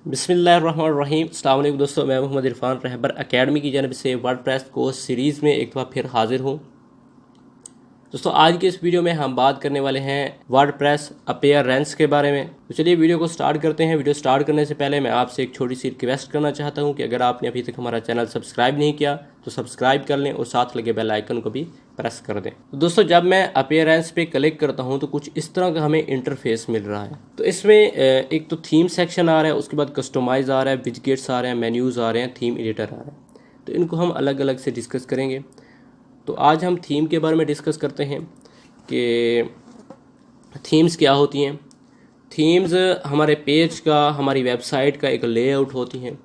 बिस्मिल्लाहिर्रहमानिर्रहीम। अस्सलाम वालेकुम दोस्तों, मैं मोहम्मद इरफान रहबर एकेडमी की जानब से वर्डप्रेस कोर्स सीरीज़ में एक दफ़ा फिर हाजिर हूँ। दोस्तों, आज के इस वीडियो में हम बात करने वाले हैं वर्डप्रेस अपीयरेंस के बारे में। तो चलिए वीडियो को स्टार्ट करते हैं। वीडियो स्टार्ट करने से पहले मैं आपसे एक छोटी सी रिक्वेस्ट करना चाहता हूं कि अगर आपने अभी तक हमारा चैनल सब्सक्राइब नहीं किया तो सब्सक्राइब कर लें और साथ लगे बेल आइकन को भी प्रेस कर दें। तो दोस्तों, जब मैं अपीयरेंस पे क्लिक करता हूं तो कुछ इस तरह का हमें इंटरफेस मिल रहा है। तो इसमें एक तो थीम सेक्शन आ रहा है, उसके बाद कस्टमाइज आ रहा है, विजगेट्स आ रहे हैं, मेन्यूज़ आ रहे हैं, थीम एडिटर आ रहा है। तो इनको हम अलग अलग से डिस्कस करेंगे। तो आज हम थीम के बारे में डिस्कस करते हैं कि थीम्स क्या होती हैं। थीम्स हमारे पेज का, हमारी वेबसाइट का एक लेआउट होती हैं।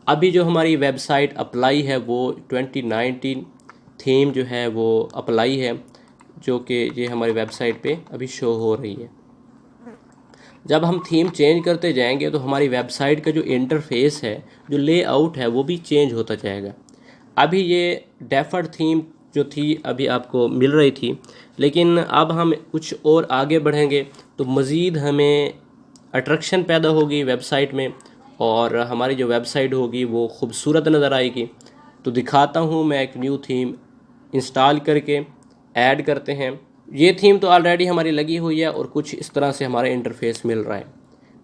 अभी जो हमारी वेबसाइट अप्लाई है वो 2019 थीम जो है वो अप्लाई है, जो कि ये हमारी वेबसाइट पे अभी शो हो रही है। जब हम थीम चेंज करते जाएंगे तो हमारी वेबसाइट का जो इंटरफेस है, जो लेआउट है, वो भी चेंज होता जाएगा। अभी ये डेफर्ड थीम जो थी अभी आपको मिल रही थी, लेकिन अब हम कुछ और आगे बढ़ेंगे तो मज़ीद हमें अट्रैक्शन पैदा होगी वेबसाइट में और हमारी जो वेबसाइट होगी वो ख़ूबसूरत नज़र आएगी। तो दिखाता हूँ मैं एक न्यू थीम इंस्टॉल करके ऐड करते हैं। ये थीम तो ऑलरेडी हमारी लगी हुई है और कुछ इस तरह से हमारा इंटरफेस मिल रहा है।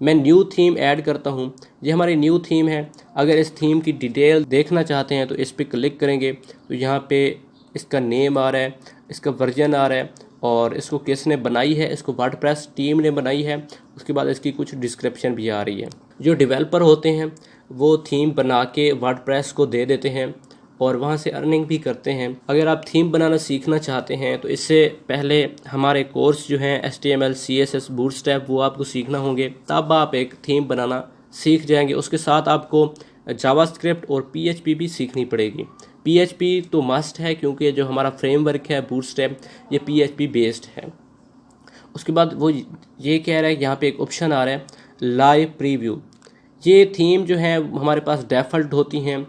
मैं न्यू थीम ऐड करता हूँ। ये हमारी न्यू थीम है। अगर इस थीम की डिटेल देखना चाहते हैं तो इस पर क्लिक करेंगे तो यहाँ पे इसका नेम आ रहा है, इसका वर्जन आ रहा है और इसको किसने बनाई है, इसको वर्डप्रेस टीम ने बनाई है। उसके बाद इसकी कुछ डिस्क्रिप्शन भी आ रही है। जो डेवलपर होते हैं वो थीम बना के वर्डप्रेस को दे देते हैं और वहाँ से अर्निंग भी करते हैं। अगर आप थीम बनाना सीखना चाहते हैं तो इससे पहले हमारे कोर्स जो हैं HTML, CSS, बूटस्ट्रैप वो आपको सीखना होंगे, तब आप एक थीम बनाना सीख जाएंगे। उसके साथ आपको जावास्क्रिप्ट और PHP भी सीखनी पड़ेगी। PHP तो मस्ट है क्योंकि जो हमारा फ्रेमवर्क है बूटस्ट्रैप ये PHP बेस्ड है। उसके बाद वो ये कह रहा है, यहाँ पे एक ऑप्शन आ रहा है लाइव प्रीव्यू। ये थीम जो है हमारे पास डेफॉल्ट होती हैं।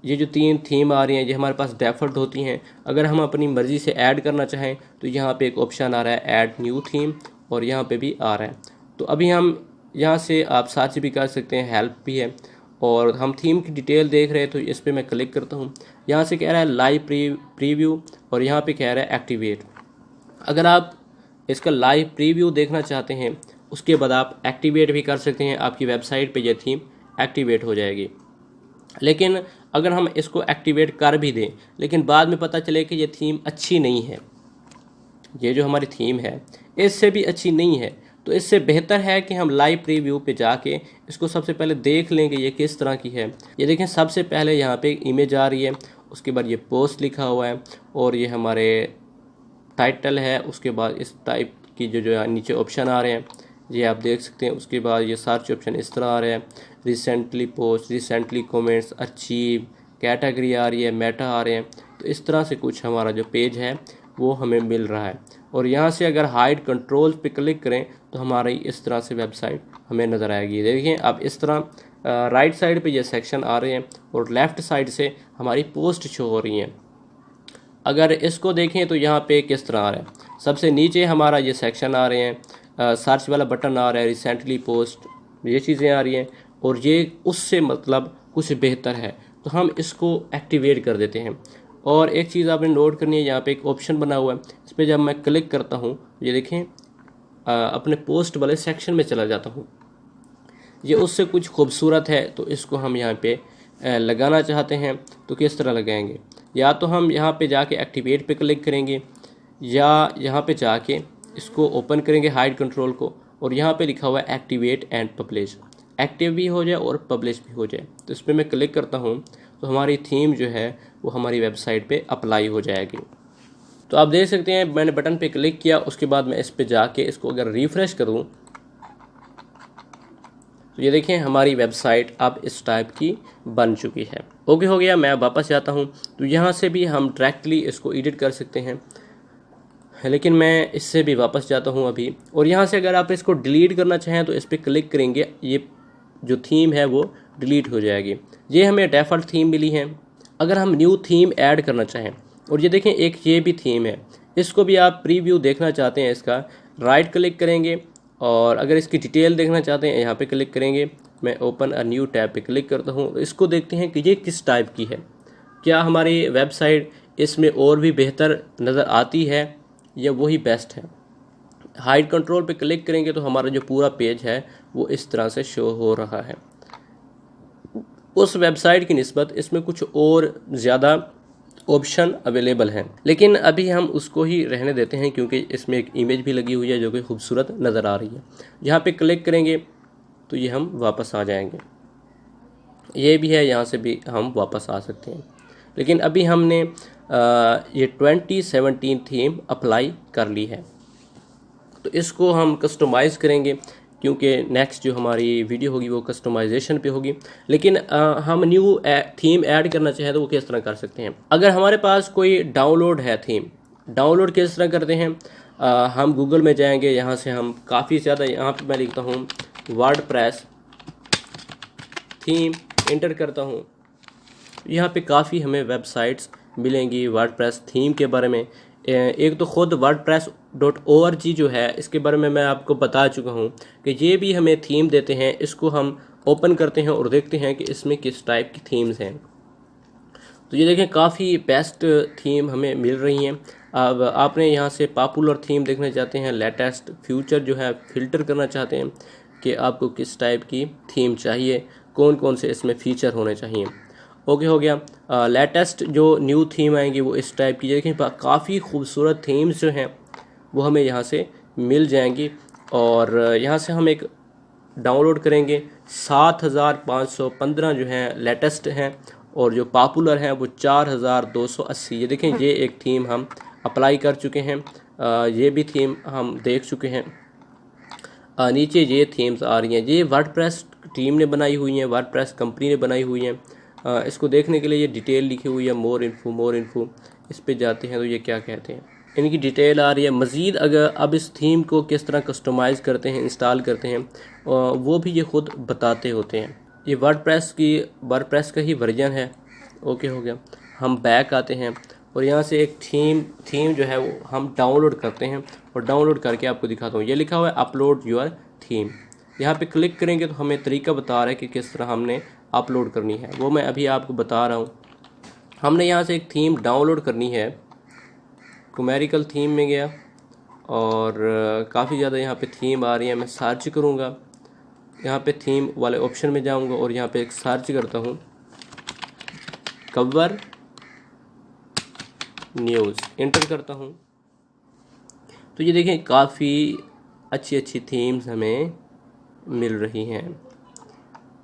ये जो 3 थीम आ रही हैं ये हमारे पास डेफॉल्ट होती हैं। अगर हम अपनी मर्ज़ी से ऐड करना चाहें तो यहाँ पे एक ऑप्शन आ रहा है ऐड न्यू थीम और यहाँ पे भी आ रहा है। तो अभी हम यहाँ से आप सर्च भी कर सकते हैं, हेल्प भी है और हम थीम की डिटेल देख रहे हैं तो इस पर मैं क्लिक करता हूँ। यहाँ से कह रहा है लाइव प्रीव्यू और यहाँ पे कह रहा है एक्टिवेट। अगर आप इसका लाइव प्रीव्यू देखना चाहते हैं उसके बाद आप एक्टिवेट भी कर सकते हैं। आपकी वेबसाइट पे ये थीम एक्टिवेट हो जाएगी। लेकिन अगर हम इसको एक्टिवेट कर भी दें लेकिन बाद में पता चले कि ये थीम अच्छी नहीं है, ये जो हमारी थीम है इससे भी अच्छी नहीं है, तो इससे बेहतर है कि हम लाइव प्रीव्यू पे जाके इसको सबसे पहले देख लें कि ये किस तरह की है। ये देखें, सबसे पहले यहाँ पे एक इमेज आ रही है, उसके बाद ये पोस्ट लिखा हुआ है और ये हमारे टाइटल है। उसके बाद इस टाइप की जो नीचे ऑप्शन आ रहे हैं ये आप देख सकते हैं। उसके बाद ये सर्च ऑप्शन इस तरह आ रहा है, recently post, recently comments, achieve, category आ रही है, मेटा आ रहे हैं। तो इस तरह से कुछ हमारा जो पेज है वो हमें मिल रहा है। और यहाँ से अगर हाइड कंट्रोल पे क्लिक करें तो हमारी इस तरह से वेबसाइट हमें नज़र आएगी। देखिए अब इस तरह राइट साइड पे ये सेक्शन आ रहे हैं और लेफ़्ट साइड से हमारी पोस्ट शो हो रही हैं। अगर इसको देखें तो यहाँ पे किस तरह आ रहा है, सबसे नीचे हमारा ये सेक्शन आ रहे हैं, सर्च वाला बटन आ रहा है, रिसेंटली पोस्ट, ये चीज़ें आ रही हैं और ये उससे मतलब कुछ बेहतर है। तो हम इसको एक्टिवेट कर देते हैं। और एक चीज़ आपने नोट करनी है, यहाँ पे एक ऑप्शन बना हुआ है, इस पर जब मैं क्लिक करता हूँ ये देखें अपने पोस्ट वाले सेक्शन में चला जाता हूँ। ये उससे कुछ खूबसूरत है तो इसको हम यहाँ पे लगाना चाहते हैं तो किस तरह लगाएंगे। या तो हम यहाँ पे जाके एक्टिवेट पे क्लिक करेंगे या यहाँ पे जाके इसको ओपन करेंगे हाइड कंट्रोल को और यहाँ पे लिखा हुआ है एक्टिवेट एंड पब्लिश, एक्टिव भी हो जाए और पब्लिश भी हो जाए। तो इस पर मैं क्लिक करता हूँ तो हमारी थीम जो है वो हमारी वेबसाइट पे अप्लाई हो जाएगी। तो आप देख सकते हैं मैंने बटन पे क्लिक किया, उसके बाद मैं इस पर जाके इसको अगर रिफ़्रेश करूँ तो ये देखें हमारी वेबसाइट अब इस टाइप की बन चुकी है। ओके हो गया, मैं वापस जाता हूँ। तो यहाँ से भी हम डायरेक्टली इसको एडिट कर सकते हैं, लेकिन मैं इससे भी वापस जाता हूँ अभी। और यहाँ से अगर आप इसको डिलीट करना चाहें तो इस पर क्लिक करेंगे, ये जो थीम है वो डिलीट हो जाएगी। ये हमें डेफॉल्ट थीम मिली है। अगर हम न्यू थीम ऐड करना चाहें, और ये देखें एक ये भी थीम है, इसको भी आप प्रीव्यू देखना चाहते हैं, इसका राइट क्लिक करेंगे और अगर इसकी डिटेल देखना चाहते हैं यहाँ पे क्लिक करेंगे मैं ओपन अ न्यू टैब पे क्लिक करता हूँ। इसको देखते हैं कि ये किस टाइप की है, क्या हमारी वेबसाइट इसमें और भी बेहतर नज़र आती है या वही बेस्ट है। हाइड कंट्रोल पे क्लिक करेंगे तो हमारा जो पूरा पेज है वो इस तरह से शो हो रहा है। उस वेबसाइट की निस्बत इसमें कुछ और ज़्यादा ऑप्शन अवेलेबल हैं, लेकिन अभी हम उसको ही रहने देते हैं क्योंकि इसमें एक इमेज भी लगी हुई है जो कि खूबसूरत नज़र आ रही है। यहाँ पे क्लिक करेंगे तो ये हम वापस आ जाएंगे, ये भी है, यहाँ से भी हम वापस आ सकते हैं। लेकिन अभी हमने ये 2017 थीम अप्लाई कर ली है, तो इसको हम कस्टमाइज़ करेंगे क्योंकि नेक्स्ट जो हमारी वीडियो होगी वो कस्टमाइजेशन पे होगी। लेकिन हम न्यू थीम ऐड करना चाहें तो वो किस तरह कर सकते हैं। अगर हमारे पास कोई डाउनलोड है थीम, डाउनलोड किस तरह करते हैं, हम गूगल में जाएंगे, यहाँ से हम काफ़ी ज़्यादा, यहाँ पे मैं लिखता हूँ वर्डप्रेस थीम, इंटर करता हूँ। यहाँ पे काफ़ी हमें वेबसाइट्स मिलेंगी वर्डप्रेस थीम के बारे में। एक तो ख़ुद wordpress.org जो है, इसके बारे में मैं आपको बता चुका हूँ कि ये भी हमें थीम देते हैं। इसको हम ओपन करते हैं और देखते हैं कि इसमें किस टाइप की थीम्स हैं। तो ये देखें, काफ़ी बेस्ट थीम हमें मिल रही हैं। अब आपने यहाँ से पॉपुलर थीम देखना चाहते हैं, लेटेस्ट फ्यूचर जो है फ़िल्टर करना चाहते हैं कि आपको किस टाइप की थीम चाहिए, कौन कौन से इसमें फ़ीचर होने चाहिए। ओके, हो गया। लेटेस्ट जो न्यू थीम आएंगी वो इस टाइप की, देखें काफ़ी खूबसूरत थीम्स जो हैं वो हमें यहाँ से मिल जाएंगी। और यहाँ से हम एक डाउनलोड करेंगे। 7515 जो हैं लेटेस्ट हैं और जो पॉपुलर हैं वो 4280। ये देखें, ये एक थीम हम अप्लाई कर चुके हैं, ये भी थीम हम देख चुके हैं। नीचे ये थीम्स आ रही हैं, ये वर्डप्रेस टीम ने बनाई हुई हैं, वर्डप्रेस कंपनी ने बनाई हुई हैं। इसको देखने के लिए ये डिटेल लिखी हुई है, मोर इन्फो। इस पे जाते हैं तो ये क्या कहते हैं, इनकी डिटेल आ रही है। मज़ीद अगर अब इस थीम को किस तरह कस्टमाइज़ करते हैं, इंस्टॉल करते हैं, वो भी ये ख़ुद बताते होते हैं। ये वर्डप्रेस का ही वर्जन है। ओके, हो गया। हम बैक आते हैं और यहाँ से एक थीम जो है वो हम डाउनलोड करते हैं और डाउनलोड करके आपको दिखाता हूँ। ये लिखा हुआ है अपलोड योर थीम। यहाँ पे क्लिक करेंगे तो हमें तरीका बता रहा है कि किस तरह हमने अपलोड करनी है, वो मैं अभी आपको बता रहा हूँ। हमने यहाँ से एक थीम डाउनलोड करनी है। कोमेरिकल थीम में गया और काफ़ी ज़्यादा यहाँ पे थीम आ रही है। मैं सर्च करूँगा, यहाँ पे थीम वाले ऑप्शन में जाऊँगा और यहाँ पे एक सर्च करता हूँ कवर न्यूज़, इंटर करता हूँ। तो ये देखें, काफ़ी अच्छी थीम्स हमें मिल रही हैं।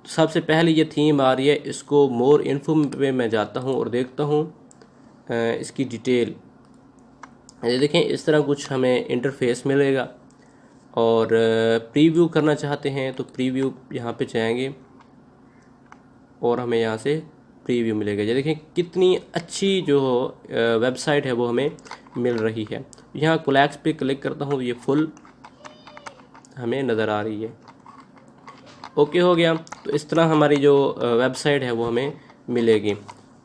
सबसे पहले ये थीम आ रही है, इसको मोर इन्फो पे मैं जाता हूँ और देखता हूँ इसकी डिटेल। ये देखें, इस तरह कुछ हमें इंटरफेस मिलेगा। और प्रीव्यू करना चाहते हैं तो प्रीव्यू यहाँ पे जाएंगे और हमें यहाँ से प्रीव्यू मिलेगा। ये देखें, कितनी अच्छी जो वेबसाइट है वो हमें मिल रही है। यहाँ कोलैप्स पे क्लिक करता हूँ, ये फुल हमें नज़र आ रही है। ओके, हो गया। तो इस तरह हमारी जो वेबसाइट है वो हमें मिलेगी।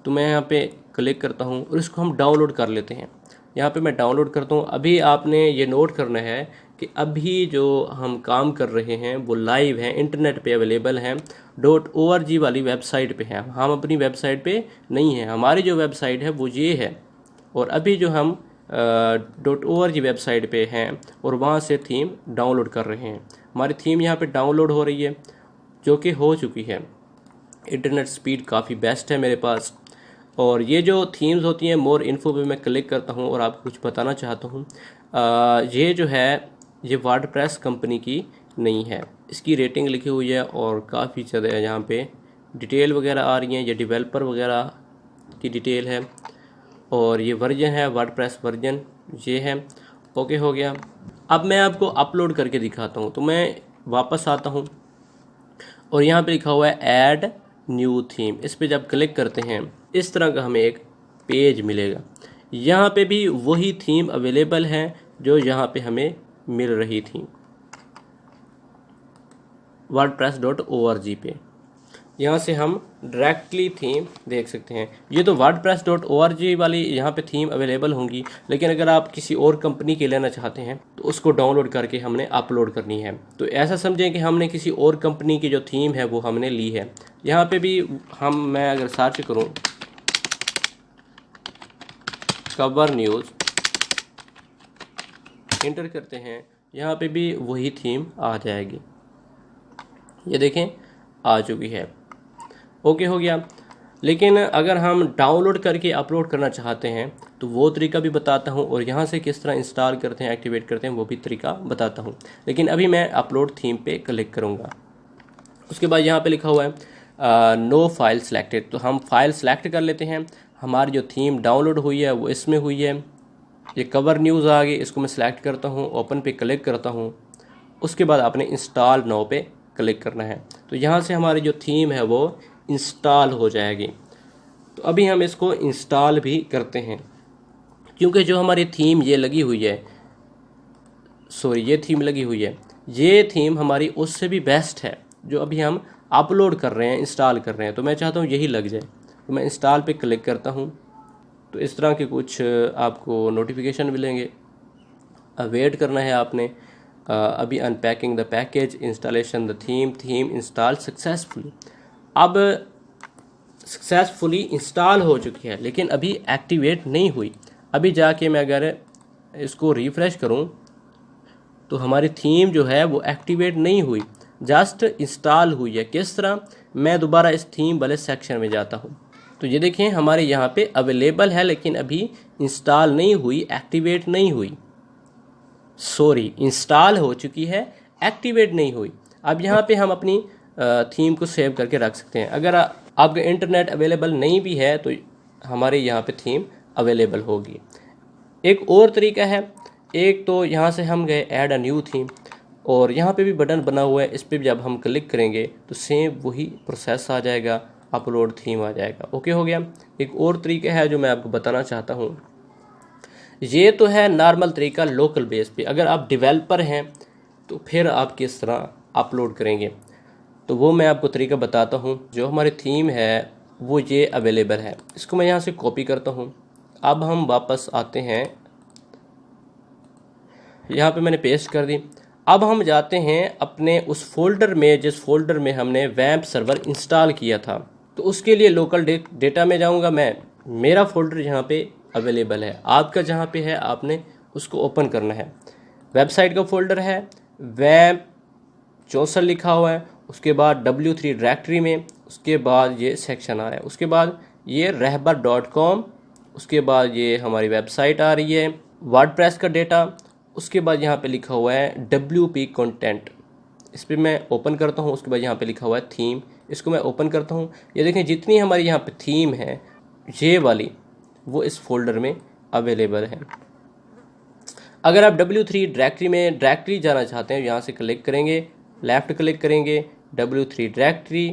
तो मैं यहाँ पे क्लिक करता हूँ और इसको हम डाउनलोड कर लेते हैं। यहाँ पे मैं डाउनलोड करता हूँ। अभी आपने ये नोट करना है कि अभी जो हम काम कर रहे हैं वो लाइव है, इंटरनेट पे अवेलेबल हैं, .org वाली वेबसाइट पे है। हम अपनी वेबसाइट पे नहीं है, हमारी जो वेबसाइट है वो ये है। और अभी जो हम .org वेबसाइट पे हैं और वहाँ से थीम डाउनलोड कर रहे हैं। हमारी थीम यहाँ पे डाउनलोड हो रही है, जो कि हो चुकी है। इंटरनेट स्पीड काफ़ी बेस्ट है मेरे पास। और ये जो थीम्स होती हैं, मोर इन्फो पे मैं क्लिक करता हूँ और आपको कुछ बताना चाहता हूँ। ये जो है ये वर्डप्रेस कंपनी की नहीं है, इसकी रेटिंग लिखी हुई है और काफ़ी ज़्यादा यहाँ पे डिटेल वगैरह आ रही हैं। ये डेवलपर वगैरह की डिटेल है और ये वर्जन है वर्डप्रेस वर्जन, ये है। ओके, हो गया। अब मैं आपको अपलोड करके दिखाता हूँ। तो मैं वापस आता हूँ और यहाँ पे लिखा हुआ है ऐड न्यू थीम। इस पे जब क्लिक करते हैं इस तरह का हमें एक पेज मिलेगा। यहाँ पे भी वही थीम अवेलेबल है जो यहाँ पे हमें मिल रही थी wordpress.org पे। यहाँ से हम डायरेक्टली थीम देख सकते हैं। ये तो wordpress.org वाली यहाँ पे थीम अवेलेबल होंगी, लेकिन अगर आप किसी और कंपनी के लेना चाहते हैं तो उसको डाउनलोड करके हमने अपलोड करनी है। तो ऐसा समझें कि हमने किसी और कंपनी की जो थीम है वो हमने ली है। यहाँ पे भी मैं अगर सर्च करूँ कवर न्यूज़, इंटर करते हैं, यहाँ पे भी वही थीम आ जाएगी। ये देखें आ चुकी है। ओके हो गया। लेकिन अगर हम डाउनलोड करके अपलोड करना चाहते हैं तो वो तरीका भी बताता हूँ, और यहाँ से किस तरह इंस्टॉल करते हैं, एक्टिवेट करते हैं, वो भी तरीका बताता हूँ। लेकिन अभी मैं अपलोड थीम पे क्लिक करूँगा। उसके बाद यहाँ पे लिखा हुआ है नो फाइल सेलेक्टेड, तो हम फाइल सेलेक्ट कर लेते हैं। हमारी जो थीम डाउनलोड हुई है वो इसमें हुई है। ये कवर न्यूज़ आ गई, इसको मैं सेलेक्ट करता हूँ, ओपन पे क्लिक करता हूँ। उसके बाद आपने इंस्टॉल नाउ पे क्लिक करना है। तो यहाँ से हमारी जो थीम है वो इंस्टॉल हो जाएगी। तो अभी हम इसको इंस्टॉल भी करते हैं, क्योंकि जो हमारी थीम ये लगी हुई है, ये थीम लगी हुई है, ये थीम हमारी उससे भी बेस्ट है जो अभी हम अपलोड कर रहे हैं, इंस्टॉल कर रहे हैं। तो मैं चाहता हूँ यही लग जाए, तो मैं इंस्टॉल पे क्लिक करता हूँ। तो इस तरह के कुछ आपको नोटिफिकेशन मिलेंगे, वेट करना है आपने। अभी unpacking the package, installation the theme install successfully. अब सक्सेसफुली इंस्टॉल हो चुकी है, लेकिन अभी एक्टिवेट नहीं हुई। अभी जाके मैं अगर इसको रिफ़्रेश करूं तो हमारी थीम जो है वो एक्टिवेट नहीं हुई, जस्ट इंस्टॉल हुई है। किस तरह? मैं दोबारा इस थीम वाले सेक्शन में जाता हूं, तो ये देखें हमारे यहाँ पे अवेलेबल है, लेकिन अभी इंस्टॉल नहीं हुई, एक्टिवेट नहीं हुई। इंस्टॉल हो चुकी है, एक्टिवेट नहीं हुई। अब यहाँ पे हम अपनी थीम को सेव करके रख सकते हैं। अगर आपका इंटरनेट अवेलेबल नहीं भी है तो हमारे यहाँ पे थीम अवेलेबल होगी। एक और तरीका है, एक तो यहाँ से हम गए ऐड अ न्यू थीम, और यहाँ पे भी बटन बना हुआ है, इस पर जब हम क्लिक करेंगे तो सेम वही प्रोसेस आ जाएगा, अपलोड थीम आ जाएगा। ओके हो गया। एक और तरीका है जो मैं आपको बताना चाहता हूँ। ये तो है नॉर्मल तरीका लोकल बेस पे। अगर आप डेवलपर हैं तो फिर आप किस तरह अपलोड करेंगे, तो वो मैं आपको तरीका बताता हूँ। जो हमारी थीम है वो ये अवेलेबल है, इसको मैं यहाँ से कॉपी करता हूँ। अब हम वापस आते हैं, यहाँ पे मैंने पेस्ट कर दी। अब हम जाते हैं अपने उस फोल्डर में जिस फोल्डर में हमने वैम्प सर्वर इंस्टॉल किया था। तो उसके लिए लोकल डेटा में जाऊँगा मैं, मेरा फोल्डर यहाँ पे अवेलेबल है, आपका जहाँ पे है आपने उसको ओपन करना है। वेबसाइट का फोल्डर है, वैम्प 64 लिखा हुआ है, उसके बाद W3 डायरेक्टरी में, उसके बाद ये सेक्शन आ रहा है, उसके बाद ये रहबर.com, उसके बाद ये हमारी वेबसाइट आ रही है, वर्डप्रेस का डेटा, उसके बाद यहाँ पे लिखा हुआ है WP कंटेंट, इस पर मैं ओपन करता हूँ। उसके बाद यहाँ पे लिखा हुआ है थीम, इसको मैं ओपन करता हूँ। ये देखें जितनी हमारी यहाँ पे थीम है ये वाली, वो इस फोल्डर में अवेलेबल है। अगर आप W3 डायरेक्टरी में डायरेक्टरी जाना चाहते हैं, यहाँ से क्लिक करेंगे, लेफ़्ट क्लिक करेंगे, W3 डायरेक्टरी,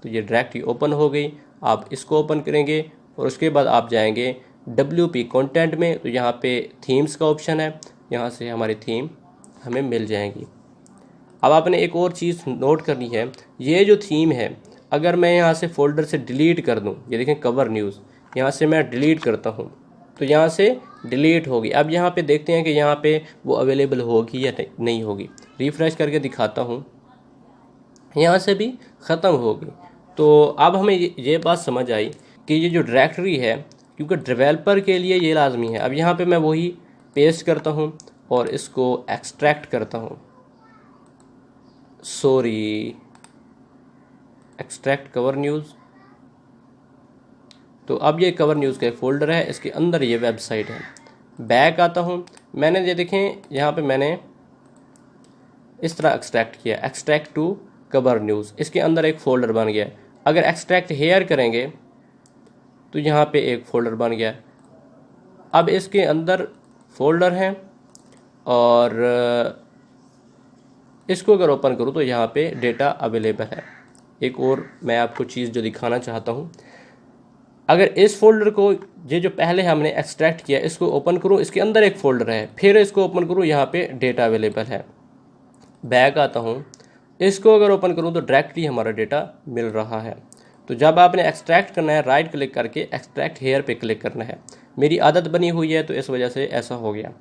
तो ये डायरेक्टरी ओपन हो गई। आप इसको ओपन करेंगे और उसके बाद आप जाएंगे WP कंटेंट में, तो यहाँ पे थीम्स का ऑप्शन है, यहाँ से हमारी थीम हमें मिल जाएंगी। अब आपने एक और चीज़ नोट करनी है, ये जो थीम है अगर मैं यहाँ से फ़ोल्डर से डिलीट कर दूँ, ये देखें कवर न्यूज़, यहाँ से मैं डिलीट करता हूँ तो यहाँ से डिलीट होगी। अब यहाँ पे देखते हैं कि यहाँ पे वो अवेलेबल होगी या नहीं होगी। रिफ़्रेश करके दिखाता हूँ, यहाँ से भी ख़त्म होगी। तो अब हमें ये बात समझ आई कि ये जो डायरेक्टरी है, क्योंकि डेवलपर के लिए ये लाजमी है। अब यहाँ पे मैं वही पेस्ट करता हूँ और इसको एक्सट्रैक्ट करता हूँ, एक्सट्रैक्ट कवर न्यूज़। तो अब ये कवर न्यूज़ का एक फ़ोल्डर है, इसके अंदर ये वेबसाइट है। बैक आता हूँ, मैंने ये देखें यहाँ पे मैंने इस तरह एक्सट्रैक्ट किया, एक्सट्रैक्ट टू कवर न्यूज़, इसके अंदर एक फ़ोल्डर बन गया। अगर एक्सट्रैक्ट हेयर करेंगे तो यहाँ पे एक फ़ोल्डर बन गया। अब इसके अंदर फ़ोल्डर हैं और इसको अगर ओपन करूँ तो यहाँ पे डेटा अवेलेबल है। एक और मैं आपको चीज़ जो दिखाना चाहता हूँ, अगर इस फोल्डर को ये जो पहले हमने एक्सट्रैक्ट किया इसको ओपन करूँ, इसके अंदर एक फ़ोल्डर है, फिर इसको ओपन करूँ, यहाँ पे डेटा अवेलेबल है। बैक आता हूँ इसको अगर ओपन करूँ तो डायरेक्टली हमारा डेटा मिल रहा है। तो जब आपने एक्सट्रैक्ट करना है, राइट क्लिक करके एक्सट्रैक्ट हेयर पे क्लिक करना है। मेरी आदत बनी हुई है तो इस वजह से ऐसा हो गया।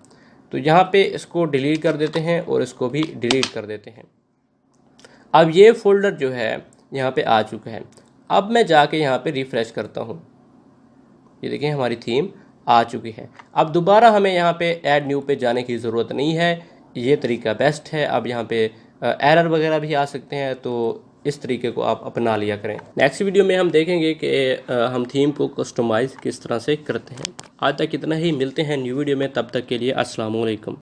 तो यहाँ पे इसको डिलीट कर देते हैं और इसको भी डिलीट कर देते हैं। अब ये फोल्डर जो है यहाँ पे आ चुका है। अब मैं जाके यहाँ पे रिफ़्रेश करता हूँ, ये देखिए हमारी थीम आ चुकी है। अब दोबारा हमें यहाँ पे ऐड न्यू पे जाने की ज़रूरत नहीं है, ये तरीका बेस्ट है। अब यहाँ पे एरर वगैरह भी आ सकते हैं, तो इस तरीके को आप अपना लिया करें। नेक्स्ट वीडियो में हम देखेंगे कि हम थीम को कस्टमाइज़ किस तरह से करते हैं। आज तक इतना ही, मिलते हैं न्यू वीडियो में, तब तक के लिए अस्सलाम वालेकुम।